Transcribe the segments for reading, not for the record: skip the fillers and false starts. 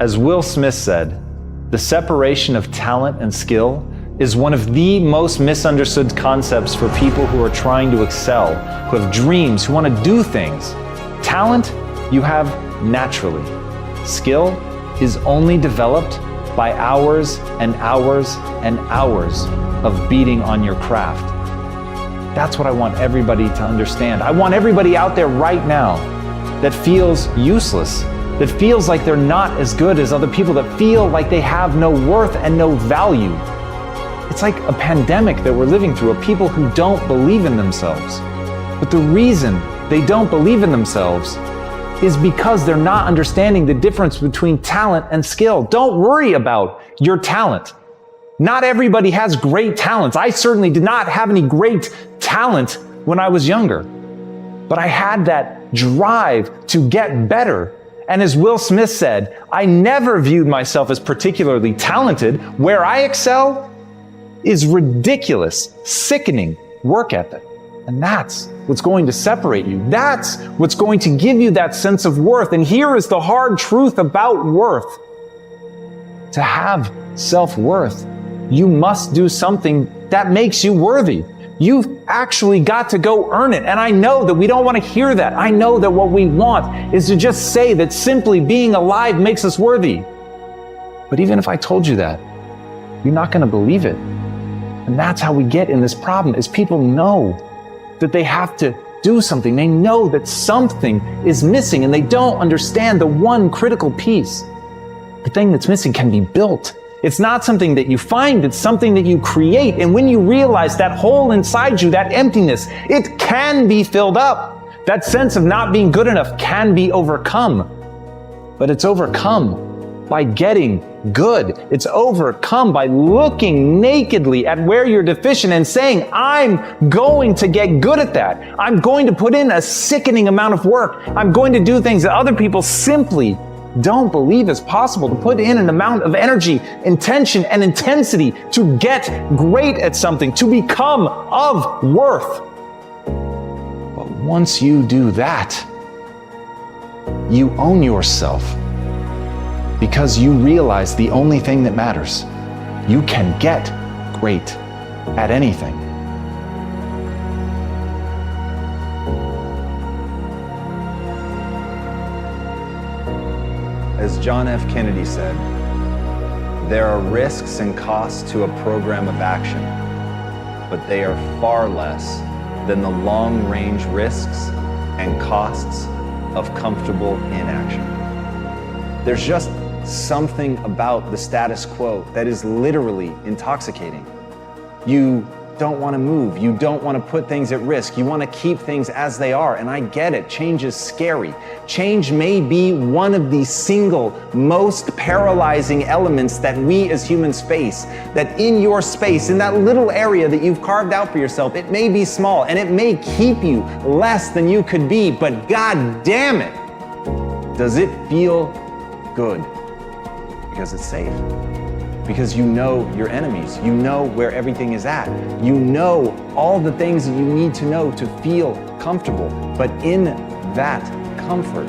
As Will Smith said, the separation of talent and skill is one of the most misunderstood concepts for people who are trying to excel, who have dreams, who want to do things. Talent, you have naturally. Skill is only developed by hours and hours and hours of beating on your craft. That's what I want everybody to understand. I want everybody out there right now that feels useless, that feels like they're not as good as other people, that feel like they have no worth and no value. It's like a pandemic that we're living through of people who don't believe in themselves. But the reason they don't believe in themselves is because they're not understanding the difference between talent and skill. Don't worry about your talent. Not everybody has great talents. I certainly did not have any great talent when I was younger. But I had that drive to get better. And as Will Smith said, I never viewed myself as particularly talented. Where I excel is ridiculous, sickening work ethic. And that's what's going to separate you. That's what's going to give you that sense of worth. And here is the hard truth about worth. To have self-worth, you must do something that makes you worthy. You've actually got to go earn it. And I know that we don't want to hear that. I know that what we want is to just say that simply being alive makes us worthy. But even if I told you that, you're not going to believe it. And that's how we get in this problem, is people know that they have to do something. They know that something is missing and they don't understand the one critical piece. The thing that's missing can be built. It's not something that you find, it's something that you create. And when you realize that hole inside you, that emptiness, it can be filled up. That sense of not being good enough can be overcome. But it's overcome by getting good. It's overcome by looking nakedly at where you're deficient and saying, I'm going to get good at that. I'm going to put in a sickening amount of work. I'm going to do things that other people simply don't believe is possible, to put in an amount of energy, intention, and intensity to get great at something, to become of worth. But once you do that, you own yourself, because you realize the only thing that matters. You can get great at anything. As John F. Kennedy said, there are risks and costs to a program of action, but they are far less than the long-range risks and costs of comfortable inaction. There's just something about the status quo that is literally intoxicating. You don't want to move. You don't want to put things at risk. You want to keep things as they are. And I get it. Change is scary. Change may be one of the single most paralyzing elements that we as humans face. That in your space, in that little area that you've carved out for yourself, it may be small and it may keep you less than you could be, but God damn it, does it feel good? Because it's safe. Because you know your enemies. You know where everything is at. You know all the things that you need to know to feel comfortable. But in that comfort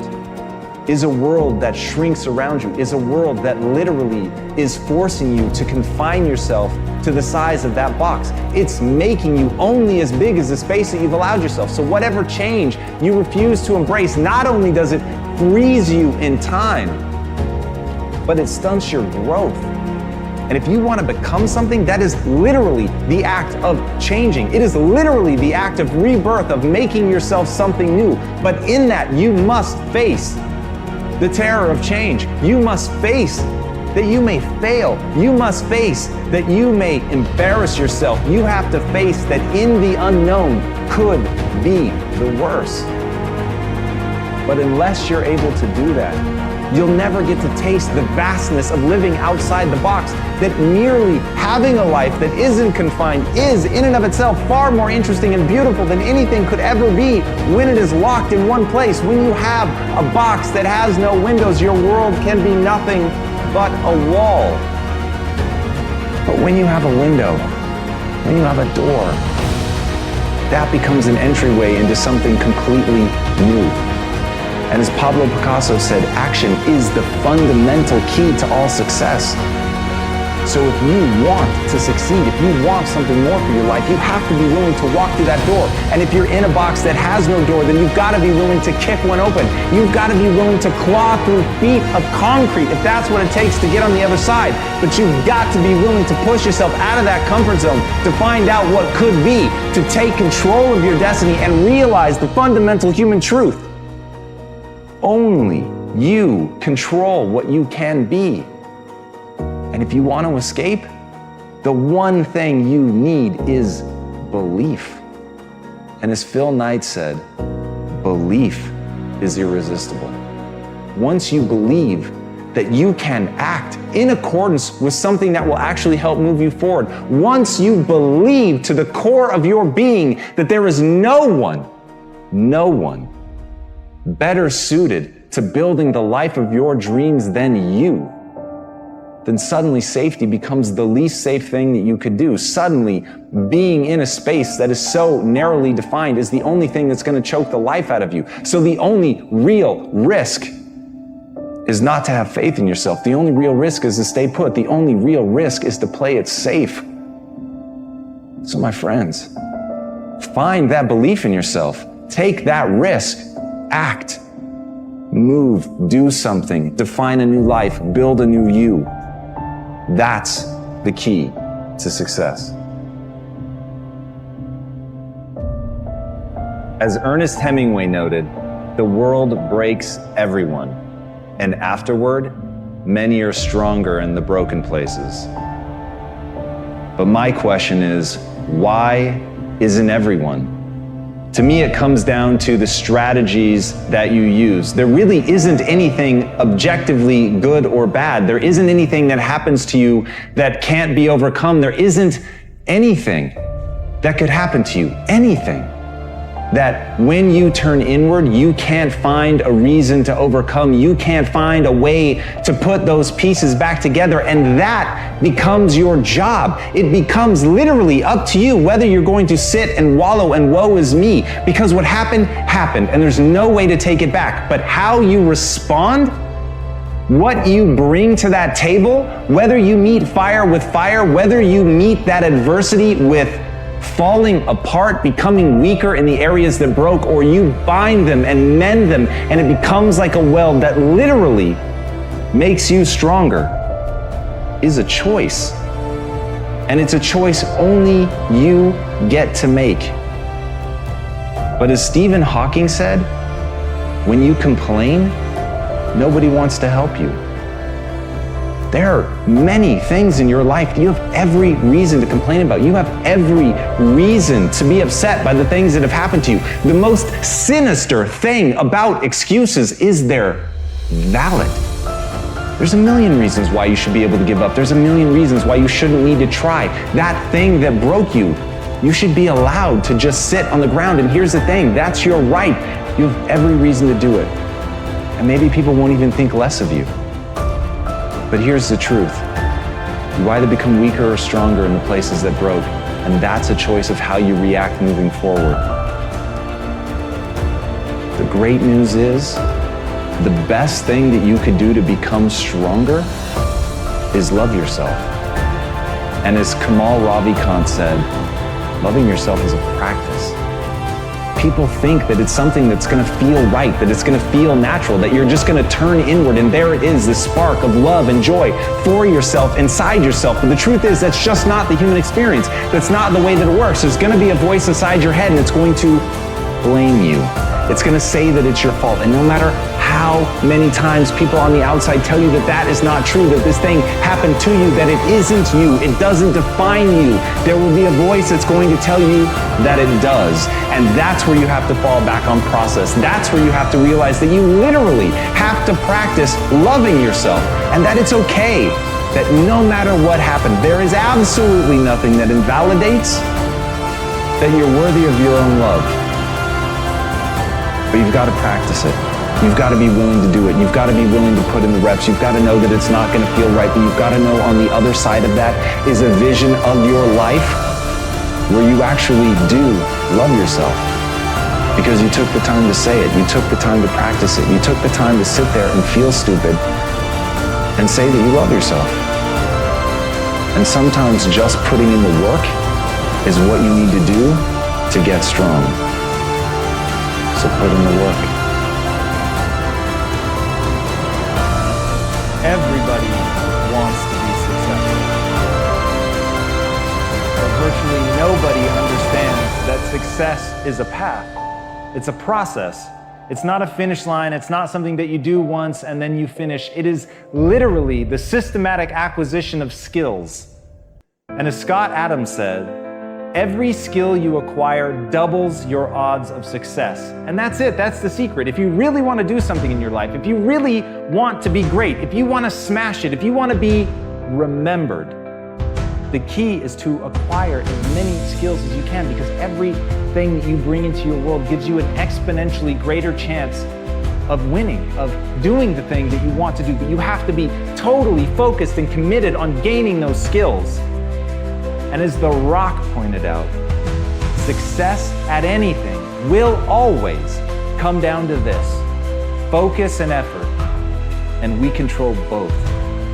is a world that shrinks around you, is a world that literally is forcing you to confine yourself to the size of that box. It's making you only as big as the space that you've allowed yourself. So whatever change you refuse to embrace, not only does it freeze you in time, but it stunts your growth. And if you want to become something, that is literally the act of changing. It is literally the act of rebirth, of making yourself something new. But in that, you must face the terror of change. You must face that you may fail. You must face that you may embarrass yourself. You have to face that in the unknown could be the worst. But unless you're able to do that, you'll never get to taste the vastness of living outside the box, that merely having a life that isn't confined is in and of itself far more interesting and beautiful than anything could ever be when it is locked in one place. When you have a box that has no windows, your world can be nothing but a wall. But when you have a window, when you have a door, that becomes an entryway into something completely new. And as Pablo Picasso said, action is the fundamental key to all success. So if you want to succeed, if you want something more for your life, you have to be willing to walk through that door. And if you're in a box that has no door, then you've got to be willing to kick one open. You've got to be willing to claw through feet of concrete if that's what it takes to get on the other side. But you've got to be willing to push yourself out of that comfort zone to find out what could be, to take control of your destiny and realize the fundamental human truth. Only you control what you can be. And if you want to escape, the one thing you need is belief. And as Phil Knight said, belief is irresistible. Once you believe that you can act in accordance with something that will actually help move you forward, once you believe to the core of your being that there is no one better suited to building the life of your dreams than you, then suddenly safety becomes the least safe thing that you could do. Suddenly, being in a space that is so narrowly defined is the only thing that's going to choke the life out of you. So the only real risk is not to have faith in yourself. The only real risk is to stay put. The only real risk is to play it safe. So my friends, find that belief in yourself. Take that risk. Act. Move. Do something. Define a new life. Build a new you. That's the key to success. As Ernest Hemingway noted, the world breaks everyone, and afterward, many are stronger in the broken places. But my question is, why isn't everyone? To me, it comes down to the strategies that you use. There really isn't anything objectively good or bad. There isn't anything that happens to you that can't be overcome. There isn't anything that could happen to you, anything that when you turn inward, you can't find a reason to overcome. You can't find a way to put those pieces back together, and that becomes your job. It becomes literally up to you whether you're going to sit and wallow and woe is me, because what happened, happened, and there's no way to take it back. But how you respond, what you bring to that table, whether you meet fire with fire, whether you meet that adversity with falling apart, becoming weaker in the areas that broke, or you bind them and mend them, and it becomes like a weld that literally makes you stronger, is a choice. And it's a choice only you get to make. But as Stephen Hawking said, when you complain, nobody wants to help you. There are many things in your life that you have every reason to complain about. You have every reason to be upset by the things that have happened to you. The most sinister thing about excuses is they're valid. There's a million reasons why you should be able to give up. There's a million reasons why you shouldn't need to try. That thing that broke you, you should be allowed to just sit on the ground. And here's the thing, that's your right. You have every reason to do it. And maybe people won't even think less of you. But here's the truth. You either become weaker or stronger in the places that broke, and that's a choice of how you react moving forward. The great news is, the best thing that you could do to become stronger is love yourself. And as Kamal Ravikant said, loving yourself is a practice. People think that it's something that's going to feel right, that it's going to feel natural, that you're just going to turn inward and there it is, this spark of love and joy for yourself, inside yourself. But the truth is, that's just not the human experience. That's not the way that it works. There's going to be a voice inside your head and it's going to blame you. It's going to say that it's your fault. And no matter how many times people on the outside tell you that that is not true, that this thing happened to you, that it isn't you, it doesn't define you, there will be a voice that's going to tell you that it does. And that's where you have to fall back on process. That's where you have to realize that you literally have to practice loving yourself, and that it's okay, that no matter what happened, there is absolutely nothing that invalidates that you're worthy of your own love. But you've got to practice it. You've got to be willing to do it. You've got to be willing to put in the reps. You've got to know that it's not going to feel right, but you've got to know on the other side of that is a vision of your life where you actually do love yourself. Because you took the time to say it, you took the time to practice it, you took the time to sit there and feel stupid and say that you love yourself. And sometimes just putting in the work is what you need to do to get strong. So put in the work. Everybody wants to be successful. But virtually nobody understands that success is a path. It's a process. It's not a finish line. It's not something that you do once and then you finish. It is literally the systematic acquisition of skills. And as Scott Adams said, every skill you acquire doubles your odds of success. And that's it. That's the secret. If you really want to do something in your life, if you really want to be great, if you want to smash it, if you want to be remembered, the key is to acquire as many skills as you can, because everything that you bring into your world gives you an exponentially greater chance of winning, of doing the thing that you want to do. But you have to be totally focused and committed on gaining those skills. And as The Rock pointed out, success at anything will always come down to this: focus and effort. And we control both.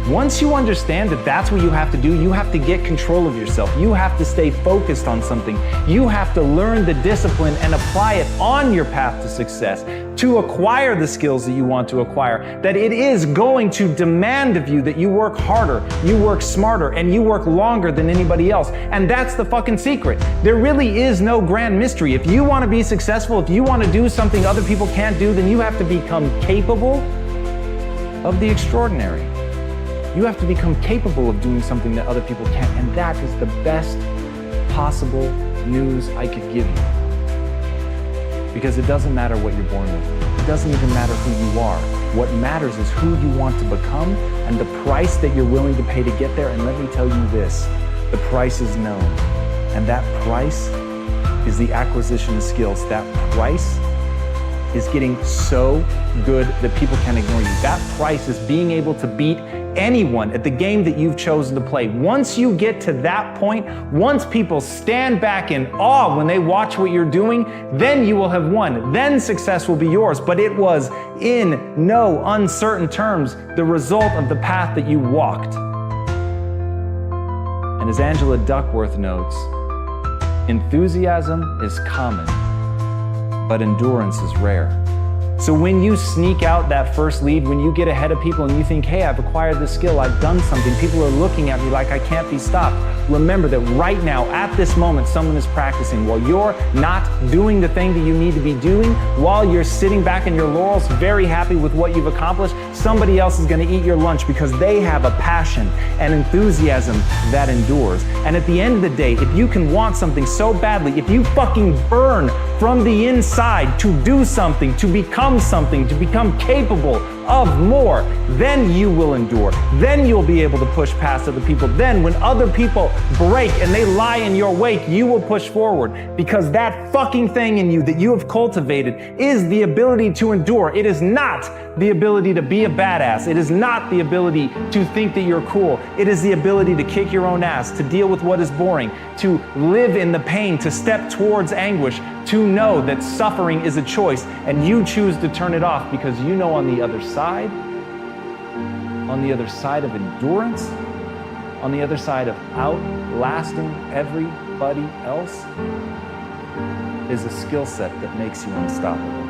Once you understand that that's what you have to do, you have to get control of yourself. You have to stay focused on something. You have to learn the discipline and apply it on your path to success to acquire the skills that you want to acquire. That it is going to demand of you that you work harder, you work smarter, and you work longer than anybody else. And that's the fucking secret. There really is no grand mystery. If you want to be successful, if you want to do something other people can't do, then you have to become capable of the extraordinary. You have to become capable of doing something that other people can't. And that is the best possible news I could give you. Because it doesn't matter what you're born with. It doesn't even matter who you are. What matters is who you want to become and the price that you're willing to pay to get there. And let me tell you this, the price is known. And that price is the acquisition of skills. That price is getting so good that people can't ignore you. That price is being able to beat anyone at the game that you've chosen to play. Once you get to that point, once people stand back in awe when they watch what you're doing, then you will have won. Then success will be yours. But it was in no uncertain terms the result of the path that you walked. And as Angela Duckworth notes, enthusiasm is common, but endurance is rare. So when you sneak out that first lead, when you get ahead of people and you think, hey, I've acquired this skill, I've done something, people are looking at me like I can't be stopped. Remember that right now, at this moment, someone is practicing. While you're not doing the thing that you need to be doing, while you're sitting back in your laurels, very happy with what you've accomplished, somebody else is going to eat your lunch because they have a passion and enthusiasm that endures. And at the end of the day, if you can want something so badly, if you fucking burn from the inside to do something, to become something, to become capable of more, then you will endure. Then you'll be able to push past other people. Then when other people break and they lie in your wake, you will push forward, because that fucking thing in you that you have cultivated is the ability to endure. It is not the ability to be a badass. It is not the ability to think that you're cool. It is the ability to kick your own ass, to deal with what is boring, to live in the pain, to step towards anguish, to know that suffering is a choice and you choose to turn it off, because you know on the other side of endurance, on the other side of outlasting everybody else, is a skill set that makes you unstoppable.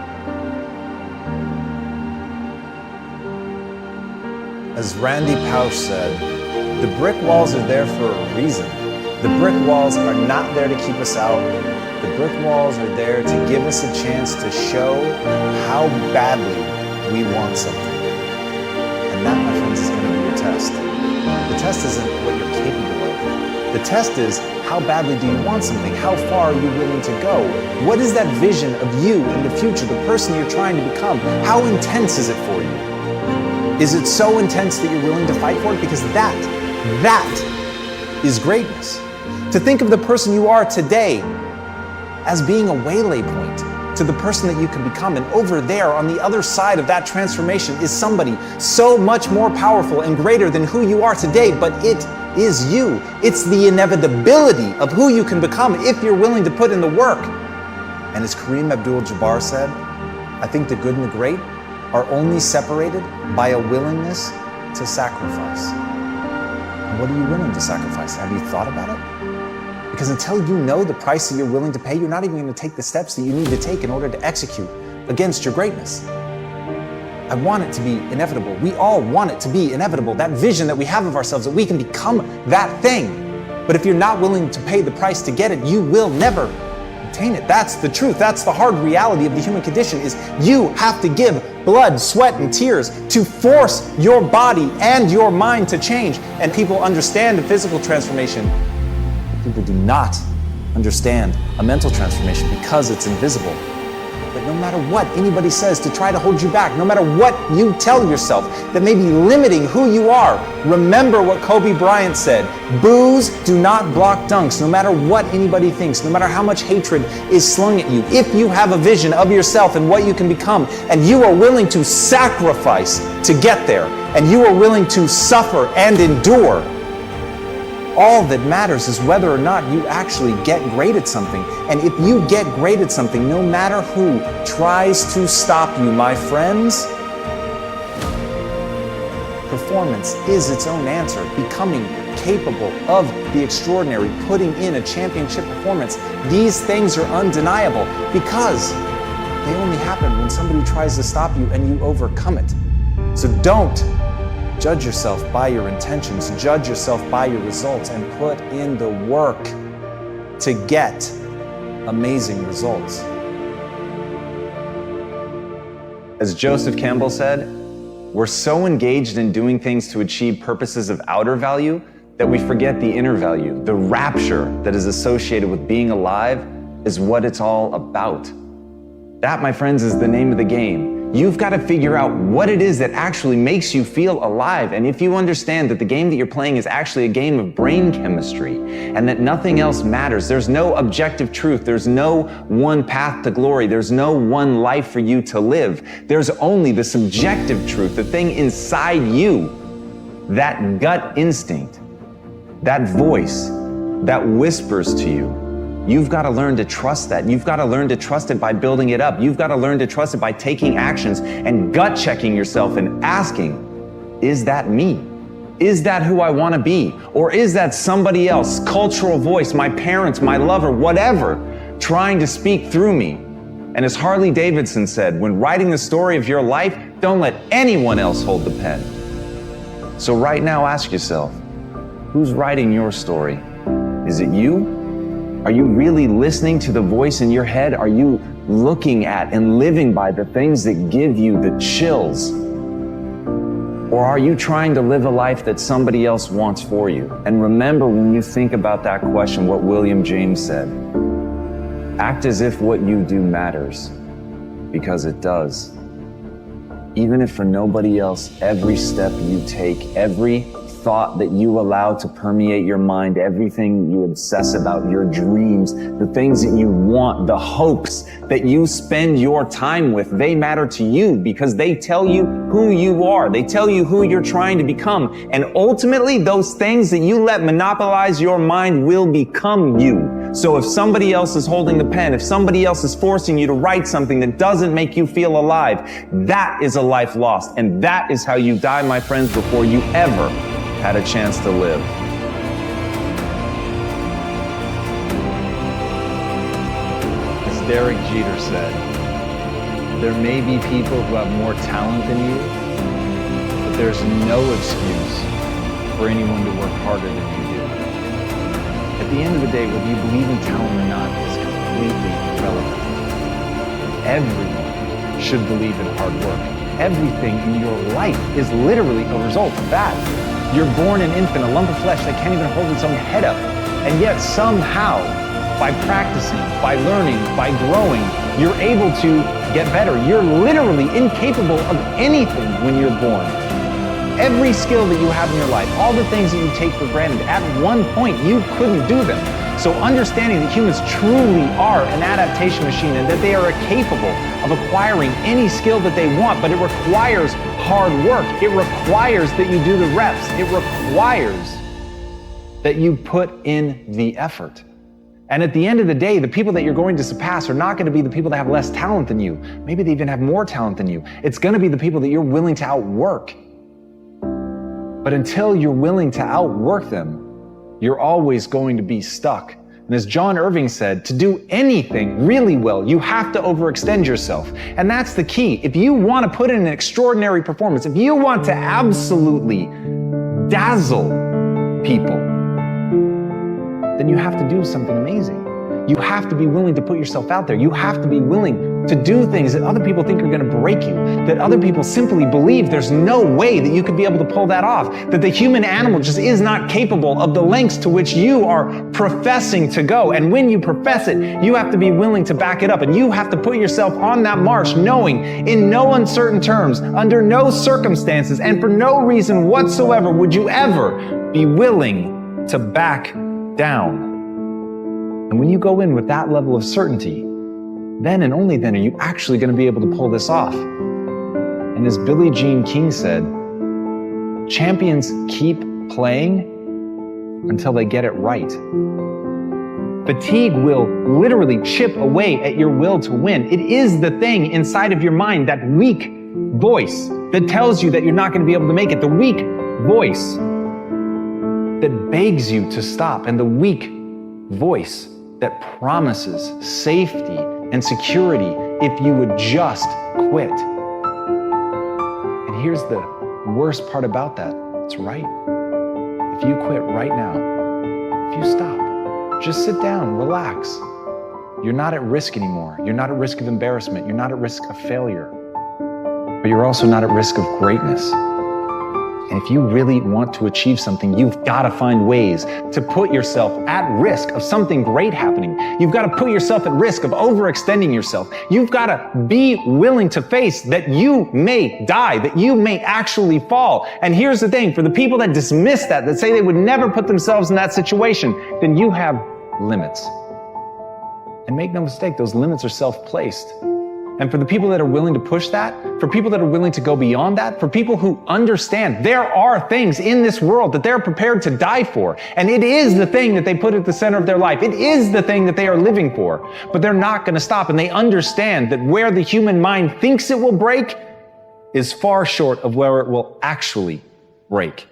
As Randy Pausch said, the brick walls are there for a reason. The brick walls are not there to keep us out. The brick walls are there to give us a chance to show how badly we want something. And that, my friends, is going to be your test. The test isn't what you're capable of. The test is, how badly do you want something? How far are you willing to go? What is that vision of you in the future, the person you're trying to become? How intense is it for you? Is it so intense that you're willing to fight for it? Because that is greatness. To think of the person you are today as being a waylay point to the person that you can become. And over there, on the other side of that transformation, is somebody so much more powerful and greater than who you are today, but it is you. It's the inevitability of who you can become if you're willing to put in the work. And as Kareem Abdul-Jabbar said, I think the good and the great are only separated by a willingness to sacrifice. And what are you willing to sacrifice? Have you thought about it? Because until you know the price that you're willing to pay, you're not even going to take the steps that you need to take in order to execute against your greatness. I want it to be inevitable. We all want it to be inevitable. That vision that we have of ourselves, that we can become that thing. But if you're not willing to pay the price to get it, you will never attain it. That's the truth. That's the hard reality of the human condition, is you have to give blood, sweat, and tears to force your body and your mind to change. And people understand the physical transformation. People do not understand a mental transformation because it's invisible. But no matter what anybody says to try to hold you back, no matter what you tell yourself that may be limiting who you are, remember what Kobe Bryant said: boos do not block dunks. No matter what anybody thinks, no matter how much hatred is slung at you, if you have a vision of yourself and what you can become, and you are willing to sacrifice to get there, and you are willing to suffer and endure, all that matters is whether or not you actually get great at something. And if you get great at something, no matter who tries to stop you, my friends, performance is its own answer. Becoming capable of the extraordinary, putting in a championship performance, these things are undeniable because they only happen when somebody tries to stop you and you overcome it. So don't judge yourself by your intentions, judge yourself by your results, and put in the work to get amazing results. As Joseph Campbell said, we're so engaged in doing things to achieve purposes of outer value that we forget the inner value. The rapture that is associated with being alive is what it's all about. That, my friends, is the name of the game. You've got to figure out what it is that actually makes you feel alive. And if you understand that the game that you're playing is actually a game of brain chemistry and that nothing else matters, there's no objective truth, there's no one path to glory, there's no one life for you to live. There's only the subjective truth, the thing inside you, that gut instinct, that voice that whispers to you. You've got to learn to trust that. You've got to learn to trust it by building it up. You've got to learn to trust it by taking actions and gut checking yourself and asking, is that me? Is that who I want to be? Or is that somebody else, cultural voice, my parents, my lover, whatever, trying to speak through me? And as Harley Davidson said, when writing the story of your life, don't let anyone else hold the pen. So right now, ask yourself, who's writing your story? Is it you? Are you really listening to the voice in your head? Are you looking at and living by the things that give you the chills? Or are you trying to live a life that somebody else wants for you? And remember, when you think about that question, what William James said: act as if what you do matters, because it does. Even if for nobody else, every step you take, every thought that you allow to permeate your mind, everything you obsess about, your dreams, the things that you want, the hopes that you spend your time with, they matter to you because they tell you who you are. They tell you who you're trying to become. And ultimately, those things that you let monopolize your mind will become you. So if somebody else is holding the pen, if somebody else is forcing you to write something that doesn't make you feel alive, that is a life lost. And that is how you die, my friends, before you ever had a chance to live. As Derek Jeter said, there may be people who have more talent than you, but there's no excuse for anyone to work harder than you do. At the end of the day, whether you believe in talent or not is completely irrelevant. Everyone should believe in hard work. Everything in your life is literally a result of that. You're born an infant, a lump of flesh that can't even hold its own head up. And yet somehow, by practicing, by learning, by growing, you're able to get better. You're literally incapable of anything when you're born. Every skill that you have in your life, all the things that you take for granted, at one point you couldn't do them. So understanding that humans truly are an adaptation machine and that they are capable of acquiring any skill that they want, but it requires hard work. It requires that you do the reps. It requires that you put in the effort. And at the end of the day, the people that you're going to surpass are not going to be the people that have less talent than you. Maybe they even have more talent than you. It's going to be the people that you're willing to outwork. But until you're willing to outwork them, you're always going to be stuck. And as John Irving said, to do anything really well, you have to overextend yourself. And that's the key. If you want to put in an extraordinary performance, if you want to absolutely dazzle people, then you have to do something amazing. You have to be willing to put yourself out there. You have to be willing to do things that other people think are going to break you, that other people simply believe there's no way that you could be able to pull that off, that the human animal just is not capable of the lengths to which you are professing to go. And when you profess it, you have to be willing to back it up, and you have to put yourself on that march knowing in no uncertain terms, under no circumstances, and for no reason whatsoever would you ever be willing to back down. And when you go in with that level of certainty, then and only then are you actually going to be able to pull this off. And as Billie Jean King said, champions keep playing until they get it right. Fatigue will literally chip away at your will to win. It is the thing inside of your mind, that weak voice that tells you that you're not going to be able to make it, the weak voice that begs you to stop, and the weak voice that promises safety and security if you would just quit. And here's the worst part about that. It's right. If you quit right now, if you stop, just sit down, relax. You're not at risk anymore. You're not at risk of embarrassment. You're not at risk of failure. But you're also not at risk of greatness. And if you really want to achieve something, you've got to find ways to put yourself at risk of something great happening. You've got to put yourself at risk of overextending yourself. You've got to be willing to face that you may die, that you may actually fall. And here's the thing, for the people that dismiss that say they would never put themselves in that situation, then you have limits. And make no mistake, those limits are self-placed. And for the people that are willing to push that, for people that are willing to go beyond that, for people who understand there are things in this world that they're prepared to die for, and it is the thing that they put at the center of their life. It is the thing that they are living for, but they're not going to stop, and they understand that where the human mind thinks it will break is far short of where it will actually break.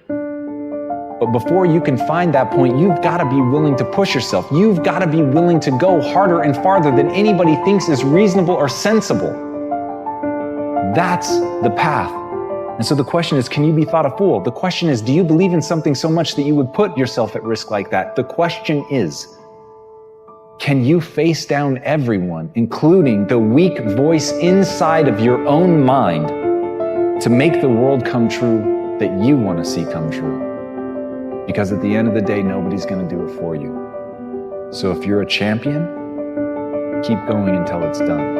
But before you can find that point, you've got to be willing to push yourself. You've got to be willing to go harder and farther than anybody thinks is reasonable or sensible. That's the path. And so the question is, can you be thought a fool? The question is, do you believe in something so much that you would put yourself at risk like that? The question is, can you face down everyone, including the weak voice inside of your own mind, to make the world come true that you want to see come true? Because at the end of the day, nobody's going to do it for you. So if you're a champion, keep going until it's done.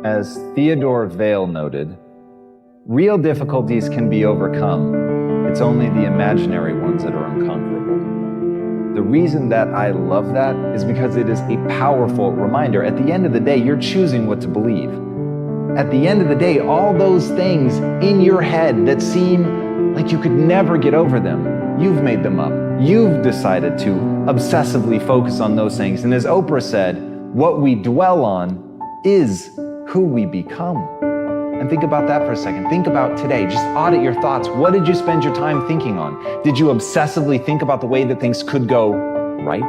As Theodore Vail noted, real difficulties can be overcome. It's only the imaginary ones that are unconquerable. The reason that I love that is because it is a powerful reminder. At the end of the day, you're choosing what to believe. At the end of the day, all those things in your head that seem like you could never get over them, you've made them up. You've decided to obsessively focus on those things. And as Oprah said, what we dwell on is who we become. And think about that for a second. Think about today. Just audit your thoughts. What did you spend your time thinking on? Did you obsessively think about the way that things could go right?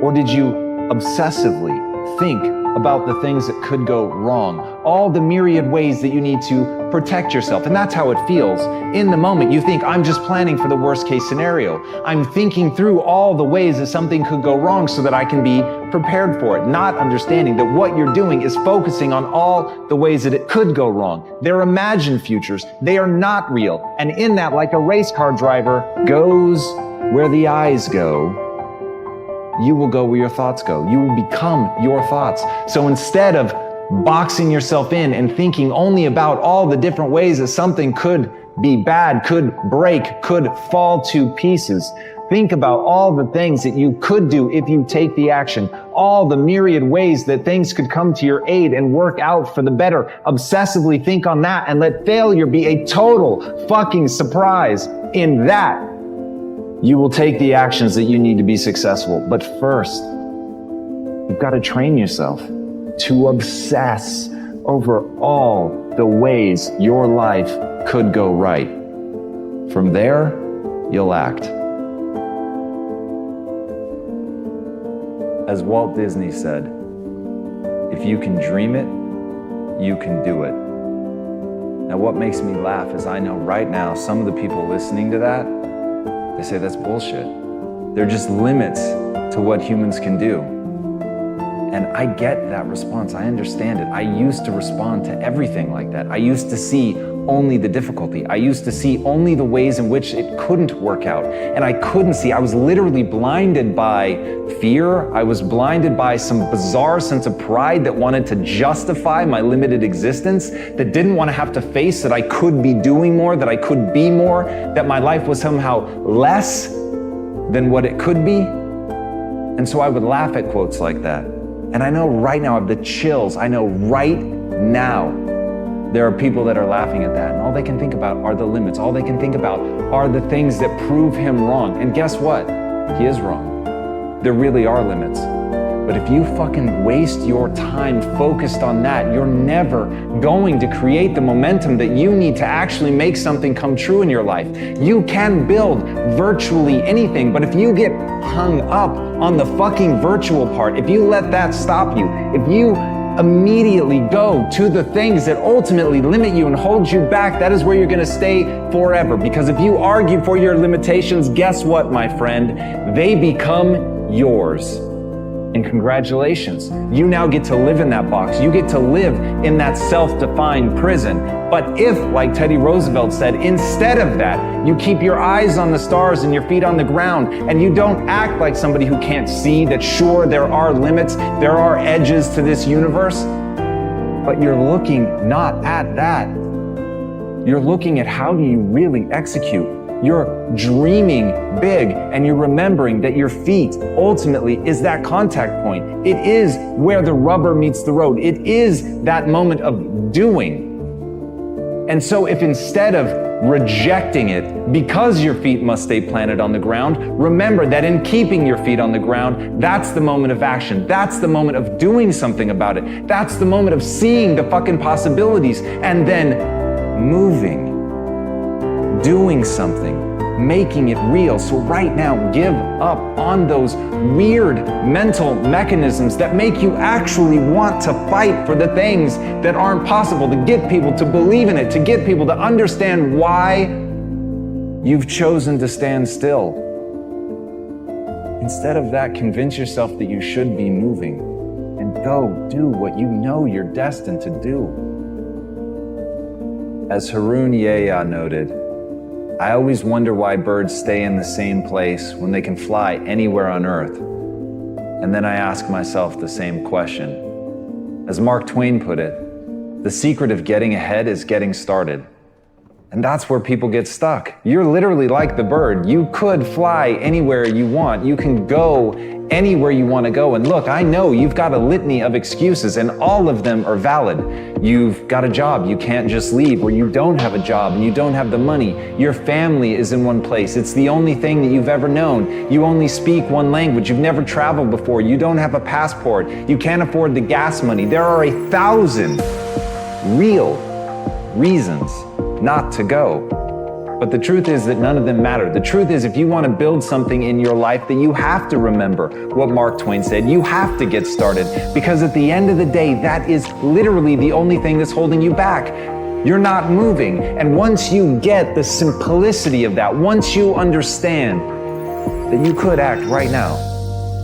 Or did you obsessively think about the things that could go wrong? All the myriad ways that you need to protect yourself. And that's how it feels. In the moment, you think, I'm just planning for the worst case scenario. I'm thinking through all the ways that something could go wrong so that I can be prepared for it, not understanding that what you're doing is focusing on all the ways that it could go wrong. They're imagined futures. They are not real. And in that, like a race car driver goes where the eyes go, you will go where your thoughts go. You will become your thoughts. So instead of boxing yourself in and thinking only about all the different ways that something could be bad, could break, could fall to pieces, think about all the things that you could do if you take the action, all the myriad ways that things could come to your aid and work out for the better. Obsessively think on that and let failure be a total fucking surprise. In that, you will take the actions that you need to be successful. But first, you've got to train yourself to obsess over all the ways your life could go right. From there, you'll act. As Walt Disney said, if you can dream it, you can do it. Now, what makes me laugh is I know right now some of the people listening to that, they say that's bullshit. There are just limits to what humans can do. And I get that response. I understand it. I used to respond to everything like that. I used to see only the difficulty. I used to see only the ways in which it couldn't work out. And I couldn't see. I was literally blinded by fear. I was blinded by some bizarre sense of pride that wanted to justify my limited existence, that didn't want to have to face that I could be doing more, that I could be more, that my life was somehow less than what it could be. And so I would laugh at quotes like that. And I know right now I have the chills. I know right now there are people that are laughing at that, and all they can think about are the limits. All they can think about are the things that prove him wrong. And guess what? He is wrong. There really are limits. But if you fucking waste your time focused on that, you're never going to create the momentum that you need to actually make something come true in your life. You can build virtually anything, but if you get hung up on the fucking virtual part, if you let that stop you, if you immediately go to the things that ultimately limit you and hold you back, that is where you're gonna stay forever. Because if you argue for your limitations, guess what, my friend? They become yours. And congratulations, you now get to live in that box. You get to live in that self-defined prison. But if, like Teddy Roosevelt said, instead of that, you keep your eyes on the stars and your feet on the ground, and you don't act like somebody who can't see that sure, there are limits, there are edges to this universe, but you're looking not at that. You're looking at how do you really execute. You're dreaming big, and you're remembering that your feet ultimately is that contact point. It is where the rubber meets the road. It is that moment of doing. And so if instead of rejecting it because your feet must stay planted on the ground, remember that in keeping your feet on the ground, that's the moment of action. That's the moment of doing something about it. That's the moment of seeing the fucking possibilities and then moving. Doing something, making it real. So right now, give up on those weird mental mechanisms that make you actually want to fight for the things that aren't possible, to get people to believe in it, to get people to understand why you've chosen to stand still. Instead of that, convince yourself that you should be moving and go do what you know you're destined to do. As Harun Yahya noted, I always wonder why birds stay in the same place when they can fly anywhere on Earth. And then I ask myself the same question. As Mark Twain put it, the secret of getting ahead is getting started. And that's where people get stuck. You're literally like the bird. You could fly anywhere you want. You can go anywhere you want to go. And look, I know you've got a litany of excuses, and all of them are valid. You've got a job, you can't just leave, or you don't have a job and you don't have the money. Your family is in one place. It's the only thing that you've ever known. You only speak one language. You've never traveled before. You don't have a passport. You can't afford the gas money. There are 1,000 real reasons not to go. But the truth is that none of them matter. The truth is, if you want to build something in your life, that you have to remember what Mark Twain said. You have to get started, because at the end of the day, that is literally the only thing that's holding you back. You're not moving. And once you get the simplicity of that, once you understand that you could act right now,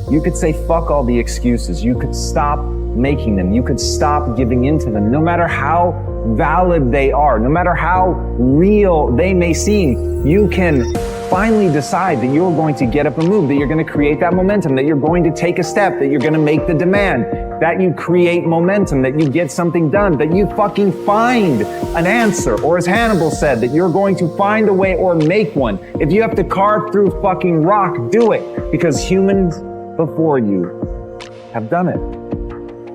you could say fuck all the excuses. You could stop making them. You could stop giving into them, no matter how valid they are, no matter how real they may seem. You can finally decide that you're going to get up and move, that you're going to create that momentum, that you're going to take a step, that you're going to make the demand, that you create momentum, that you get something done, that you fucking find an answer, or as Hannibal said, that you're going to find a way or make one. If you have to carve through fucking rock, do it, because humans before you have done it.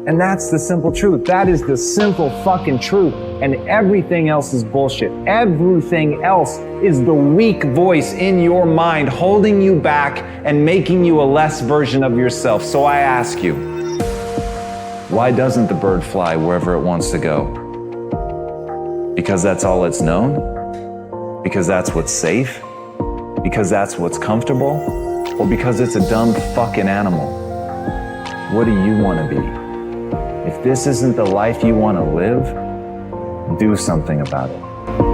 And that's the simple truth. That is the simple fucking truth. And everything else is bullshit. Everything else is the weak voice in your mind holding you back and making you a less version of yourself. So I ask you, why doesn't the bird fly wherever it wants to go? Because that's all it's known? Because that's what's safe? Because that's what's comfortable? Or because it's a dumb fucking animal? What do you want to be? If this isn't the life you want to live, do something about it.